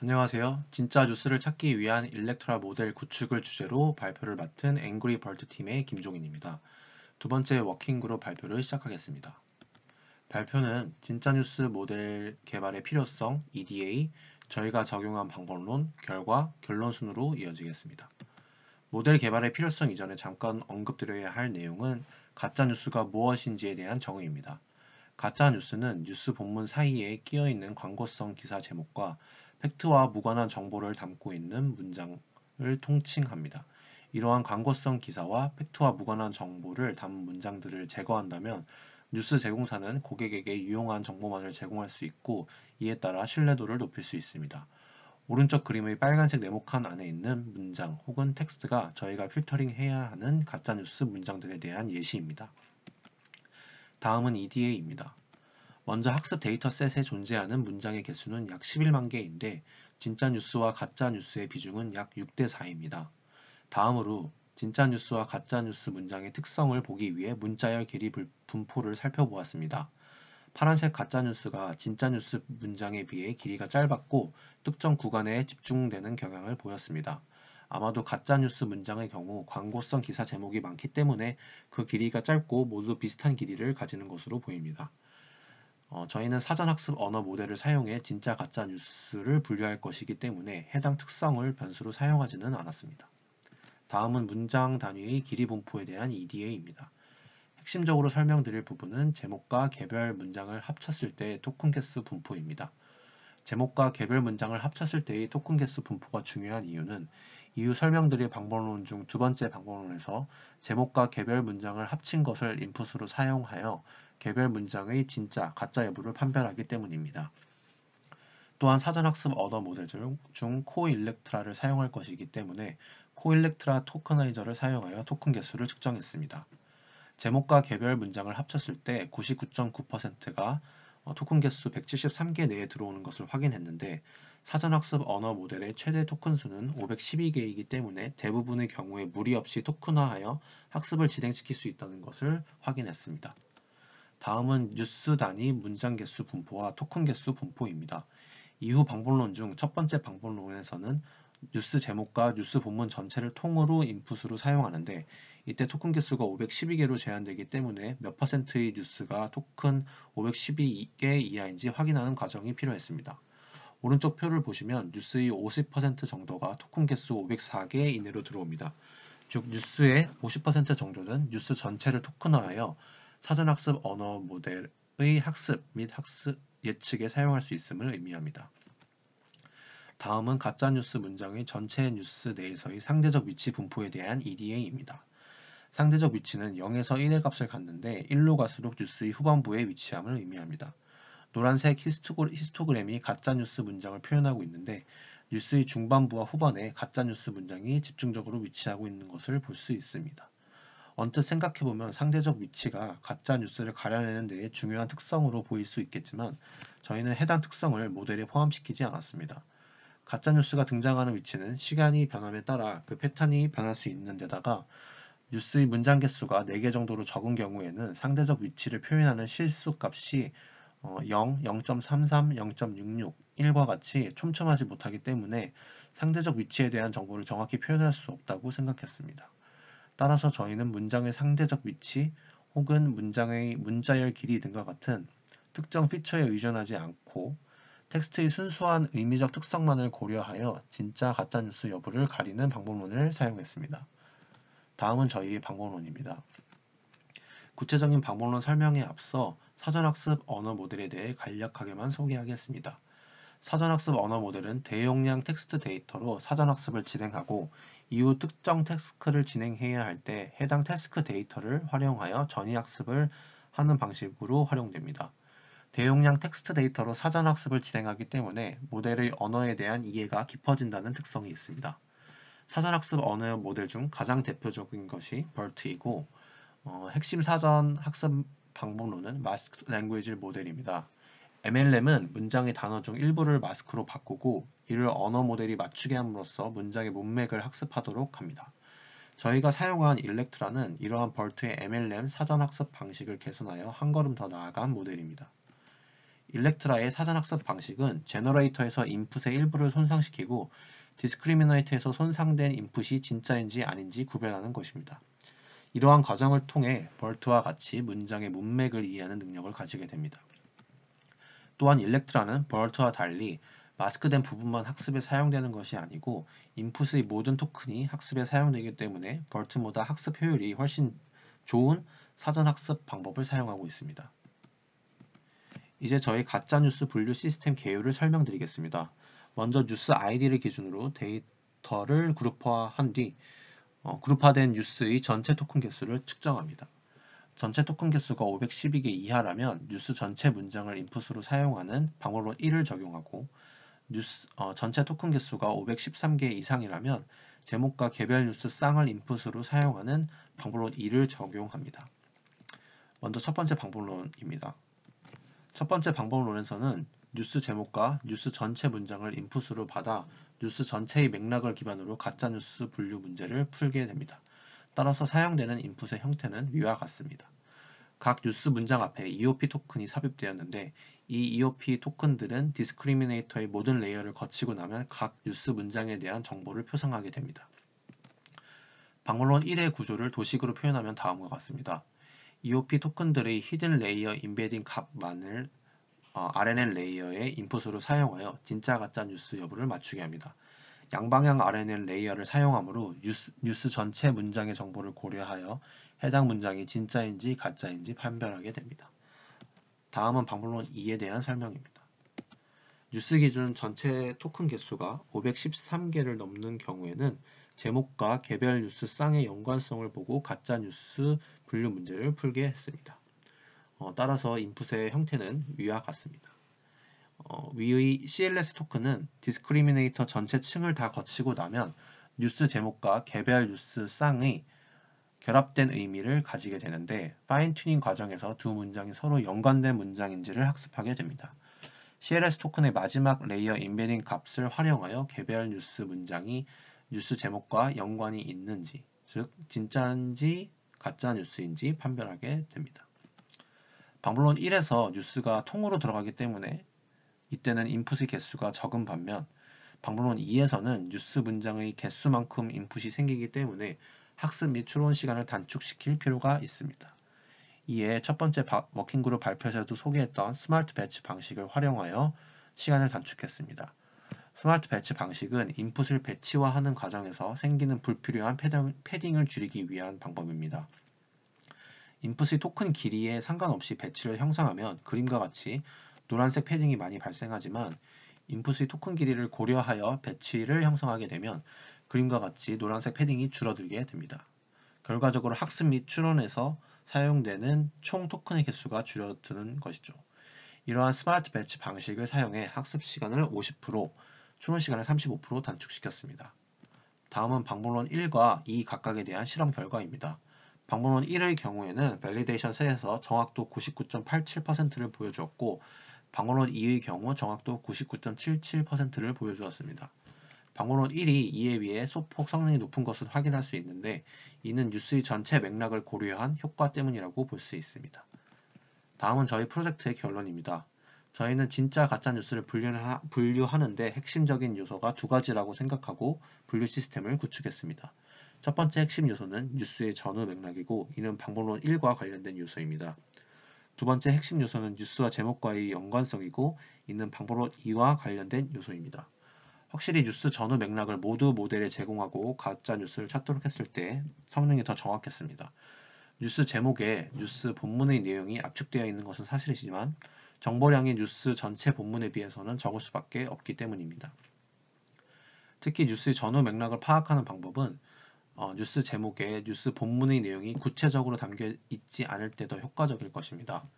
안녕하세요. 진짜 뉴스를 찾기 위한 일렉트라 모델 구축을 주제로 발표를 맡은 앵그리 벌트 팀의 김종인입니다. 두 번째 워킹그룹 발표를 시작하겠습니다. 발표는 진짜 뉴스 모델 개발의 필요성, EDA, 저희가 적용한 방법론, 결과, 결론 순으로 이어지겠습니다. 모델 개발의 필요성 이전에 잠깐 언급드려야 할 내용은 가짜 뉴스가 무엇인지에 대한 정의입니다. 가짜 뉴스는 뉴스 본문 사이에 끼어있는 광고성 기사 제목과 팩트와 무관한 정보를 담고 있는 문장을 통칭합니다. 이러한 광고성 기사와 팩트와 무관한 정보를 담은 문장들을 제거한다면 뉴스 제공사는 고객에게 유용한 정보만을 제공할 수 있고, 이에 따라 신뢰도를 높일 수 있습니다. 오른쪽 그림의 빨간색 네모칸 안에 있는 문장 혹은 텍스트가 저희가 필터링해야 하는 가짜뉴스 문장들에 대한 예시입니다. 다음은 EDA입니다. 먼저 학습 데이터셋에 존재하는 문장의 개수는 약 11만 개인데 진짜 뉴스와 가짜 뉴스의 비중은 약 6대 4입니다. 다음으로 진짜 뉴스와 가짜 뉴스 문장의 특성을 보기 위해 문자열 길이 분포를 살펴보았습니다. 파란색 가짜 뉴스가 진짜 뉴스 문장에 비해 길이가 짧았고 특정 구간에 집중되는 경향을 보였습니다. 아마도 가짜 뉴스 문장의 경우 광고성 기사 제목이 많기 때문에 그 길이가 짧고 모두 비슷한 길이를 가지는 것으로 보입니다. 저희는 사전학습 언어 모델을 사용해 진짜 가짜 뉴스를 분류할 것이기 때문에 해당 특성을 변수로 사용하지는 않았습니다. 다음은 문장 단위의 길이 분포에 대한 EDA입니다. 핵심적으로 설명드릴 부분은 제목과 개별 문장을 합쳤을 때의 토큰 개수 분포입니다. 제목과 개별 문장을 합쳤을 때의 토큰 개수 분포가 중요한 이유는 이후 설명드릴 방법론 중 두 번째 방법론에서 제목과 개별 문장을 합친 것을 인풋으로 사용하여 개별 문장의 진짜, 가짜 여부를 판별하기 때문입니다. 또한 사전학습 언어 모델 중 코일렉트라를 사용할 것이기 때문에 코일렉트라 토커나이저를 사용하여 토큰 개수를 측정했습니다. 제목과 개별 문장을 합쳤을 때 99.9%가 토큰 개수 173개 내에 들어오는 것을 확인했는데, 사전학습 언어 모델의 최대 토큰 수는 512개이기 때문에 대부분의 경우에 무리 없이 토큰화하여 학습을 진행시킬 수 있다는 것을 확인했습니다. 다음은 뉴스 단위 문장 개수 분포와 토큰 개수 분포입니다. 이후 방법론 중 첫 번째 방법론에서는 뉴스 제목과 뉴스 본문 전체를 통으로 인풋으로 사용하는데, 이때 토큰 개수가 512개로 제한되기 때문에 몇 퍼센트의 뉴스가 토큰 512개 이하인지 확인하는 과정이 필요했습니다. 오른쪽 표를 보시면 뉴스의 50% 정도가 토큰 개수 504개 이내로 들어옵니다. 즉 뉴스의 50% 정도는 뉴스 전체를 토큰화하여 사전학습 언어 모델의 학습 및 학습 예측에 사용할 수 있음을 의미합니다. 다음은 가짜뉴스 문장의 전체 뉴스 내에서의 상대적 위치 분포에 대한 EDA입니다. 상대적 위치는 0에서 1의 값을 갖는데 1로 갈수록 뉴스의 후반부에 위치함을 의미합니다. 노란색 히스토그램이 가짜뉴스 문장을 표현하고 있는데, 뉴스의 중반부와 후반에 가짜뉴스 문장이 집중적으로 위치하고 있는 것을 볼 수 있습니다. 언뜻 생각해보면 상대적 위치가 가짜뉴스를 가려내는 데에 중요한 특성으로 보일 수 있겠지만, 저희는 해당 특성을 모델에 포함시키지 않았습니다. 가짜뉴스가 등장하는 위치는 시간이 변함에 따라 그 패턴이 변할 수 있는 데다가 뉴스의 문장 개수가 4개 정도로 적은 경우에는 상대적 위치를 표현하는 실수 값이 0, 0.33, 0.66, 1과 같이 촘촘하지 못하기 때문에 상대적 위치에 대한 정보를 정확히 표현할 수 없다고 생각했습니다. 따라서 저희는 문장의 상대적 위치 혹은 문장의 문자열 길이 등과 같은 특정 피처에 의존하지 않고 텍스트의 순수한 의미적 특성만을 고려하여 진짜 가짜뉴스 여부를 가리는 방법론을 사용했습니다. 다음은 저희의 방법론입니다. 구체적인 방법론 설명에 앞서 사전학습 언어 모델에 대해 간략하게만 소개하겠습니다. 사전학습 언어 모델은 대용량 텍스트 데이터로 사전학습을 진행하고 이후 특정 태스크를 진행해야 할 때 해당 태스크 데이터를 활용하여 전이학습을 하는 방식으로 활용됩니다. 대용량 텍스트 데이터로 사전학습을 진행하기 때문에 모델의 언어에 대한 이해가 깊어진다는 특성이 있습니다. 사전학습 언어 모델 중 가장 대표적인 것이 BERT이고, 핵심 사전학습 방법론은 마스크 랭귀지 모델입니다. MLM은 문장의 단어 중 일부를 마스크로 바꾸고 이를 언어 모델이 맞추게 함으로써 문장의 문맥을 학습하도록 합니다. 저희가 사용한 일렉트라는 이러한 BERT의 MLM 사전학습 방식을 개선하여 한 걸음 더 나아간 모델입니다. 일렉트라의 사전학습 방식은 제너레이터에서 인풋의 일부를 손상시키고 디스크리미네이터에서 손상된 인풋이 진짜인지 아닌지 구별하는 것입니다. 이러한 과정을 통해 벌트와 같이 문장의 문맥을 이해하는 능력을 가지게 됩니다. 또한 일렉트라는 벌트와 달리 마스크된 부분만 학습에 사용되는 것이 아니고 인풋의 모든 토큰이 학습에 사용되기 때문에 벌트보다 학습 효율이 훨씬 좋은 사전학습 방법을 사용하고 있습니다. 이제 저희 가짜뉴스 분류 시스템 개요를 설명드리겠습니다. 먼저 뉴스 아이디를 기준으로 데이터를 그룹화한 뒤 그룹화된 뉴스의 전체 토큰 개수를 측정합니다. 전체 토큰 개수가 512개 이하라면 뉴스 전체 문장을 인풋으로 사용하는 방법론 1을 적용하고 전체 토큰 개수가 513개 이상이라면 제목과 개별 뉴스 쌍을 인풋으로 사용하는 방법론 2를 적용합니다. 먼저 첫 번째 방법론입니다. 첫 번째 방법론에서는 뉴스 제목과 뉴스 전체 문장을 인풋으로 받아 뉴스 전체의 맥락을 기반으로 가짜뉴스 분류 문제를 풀게 됩니다. 따라서 사용되는 인풋의 형태는 위와 같습니다. 각 뉴스 문장 앞에 EOP 토큰이 삽입되었는데 이 EOP 토큰들은 디스크리미네이터의 모든 레이어를 거치고 나면 각 뉴스 문장에 대한 정보를 표상하게 됩니다. 방법론 1의 구조를 도식으로 표현하면 다음과 같습니다. EOP 토큰들의 히든 레이어 임베딩 값만을 RNN 레이어의 인풋으로 사용하여 진짜 가짜 뉴스 여부를 맞추게 합니다. 양방향 RNN 레이어를 사용하므로 뉴스 전체 문장의 정보를 고려하여 해당 문장이 진짜인지 가짜인지 판별하게 됩니다. 다음은 방법론 2에 대한 설명입니다. 뉴스 기준 전체 토큰 개수가 513개를 넘는 경우에는 제목과 개별 뉴스 쌍의 연관성을 보고 가짜 뉴스 분류 문제를 풀게 했습니다. 따라서 인풋의 형태는 위와 같습니다. 위의 CLS 토큰은 디스크리미네이터 전체 층을 다 거치고 나면 뉴스 제목과 개별 뉴스 쌍의 결합된 의미를 가지게 되는데 파인 튜닝 과정에서 두 문장이 서로 연관된 문장인지를 학습하게 됩니다. CLS 토큰의 마지막 레이어 임베딩 값을 활용하여 개별 뉴스 문장이 뉴스 제목과 연관이 있는지, 즉 진짜인지 가짜 뉴스인지 판별하게 됩니다. 방법론 1에서 뉴스가 통으로 들어가기 때문에 이때는 인풋의 개수가 적은 반면 방법론 2에서는 뉴스 문장의 개수만큼 인풋이 생기기 때문에 학습 및 추론 시간을 단축시킬 필요가 있습니다. 이에 첫 번째 워킹그룹 발표에서도 소개했던 스마트 배치 방식을 활용하여 시간을 단축했습니다. 스마트 배치 방식은 인풋을 배치화하는 과정에서 생기는 불필요한 패딩을 줄이기 위한 방법입니다. 인풋의 토큰 길이에 상관없이 배치를 형성하면 그림과 같이 노란색 패딩이 많이 발생하지만 인풋의 토큰 길이를 고려하여 배치를 형성하게 되면 그림과 같이 노란색 패딩이 줄어들게 됩니다. 결과적으로 학습 및 추론에서 사용되는 총 토큰의 개수가 줄어드는 것이죠. 이러한 스마트 배치 방식을 사용해 학습 시간을 50%, 추론 시간을 35% 단축시켰습니다. 다음은 방법론 1과 2 각각에 대한 실험 결과입니다. 방법론 1의 경우에는 밸리데이션 셋에서 정확도 99.87%를 보여주었고 방법론 2의 경우 정확도 99.77%를 보여주었습니다. 방법론 1이 2에 비해 소폭 성능이 높은 것은 확인할 수 있는데 이는 뉴스의 전체 맥락을 고려한 효과 때문이라고 볼 수 있습니다. 다음은 저희 프로젝트의 결론입니다. 저희는 진짜 가짜 뉴스를 분류하는데 핵심적인 요소가 두 가지라고 생각하고 분류 시스템을 구축했습니다. 첫 번째 핵심 요소는 뉴스의 전후 맥락이고 이는 방법론 1과 관련된 요소입니다. 두 번째 핵심 요소는 뉴스와 제목과의 연관성이고 이는 방법론 2와 관련된 요소입니다. 확실히 뉴스 전후 맥락을 모두 모델에 제공하고 가짜 뉴스를 찾도록 했을 때 성능이 더 정확했습니다. 뉴스 제목에 뉴스 본문의 내용이 압축되어 있는 것은 사실이지만 정보량이 뉴스 전체 본문에 비해서는 적을 수밖에 없기 때문입니다. 특히 뉴스의 전후 맥락을 파악하는 방법은 뉴스 제목에 뉴스 본문의 내용이 구체적으로 담겨 있지 않을 때 더 효과적일 것입니다.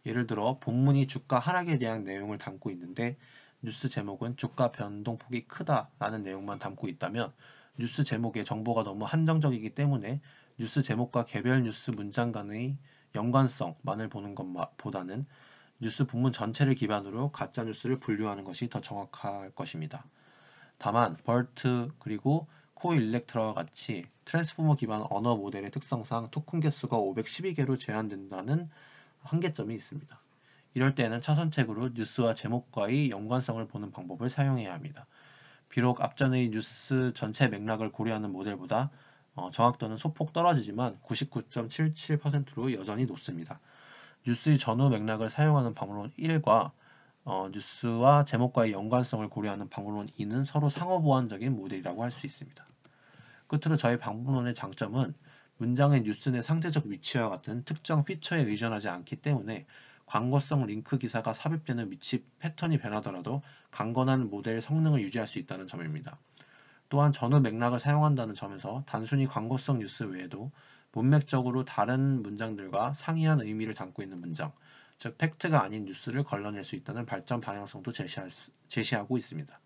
예를 들어 본문이 주가 하락에 대한 내용을 담고 있는데 뉴스 제목은 주가 변동폭이 크다라는 내용만 담고 있다면 뉴스 제목의 정보가 너무 한정적이기 때문에 뉴스 제목과 개별 뉴스 문장 간의 연관성만을 보는 것보다는 뉴스 본문 전체를 기반으로 가짜 뉴스를 분류하는 것이 더 정확할 것입니다. 다만 벌트 그리고 코일렉트라와 같이 트랜스포머 기반 언어 모델의 특성상 토큰 개수가 512개로 제한된다는 한계점이 있습니다. 이럴 때는 차선책으로 뉴스와 제목과의 연관성을 보는 방법을 사용해야 합니다. 비록 앞전의 뉴스 전체 맥락을 고려하는 모델보다 정확도는 소폭 떨어지지만 99.77%로 여전히 높습니다. 뉴스의 전후 맥락을 사용하는 방법론 1과 뉴스와 제목과의 연관성을 고려하는 방법론 2는 서로 상호보완적인 모델이라고 할 수 있습니다. 끝으로 저희 방법론의 장점은 문장의 뉴스 내 상대적 위치와 같은 특정 피처에 의존하지 않기 때문에 광고성 링크 기사가 삽입되는 위치 패턴이 변하더라도 강건한 모델 성능을 유지할 수 있다는 점입니다. 또한 전후 맥락을 사용한다는 점에서 단순히 광고성 뉴스 외에도 문맥적으로 다른 문장들과 상이한 의미를 담고 있는 문장, 즉 팩트가 아닌 뉴스를 걸러낼 수 있다는 발전 방향성도 제시하고 있습니다.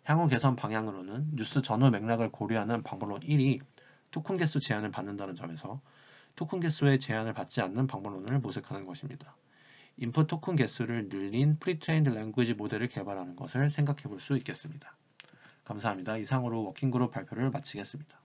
향후 개선 방향으로는 뉴스 전후 맥락을 고려하는 방법론 1이 토큰 개수 제한을 받는다는 점에서 토큰 개수의 제한을 받지 않는 방법론을 모색하는 것입니다. 인풋 토큰 개수를 늘린 프리트레인드 랭귀지 모델을 개발하는 것을 생각해 볼 수 있겠습니다. 감사합니다. 이상으로 워킹그룹 발표를 마치겠습니다.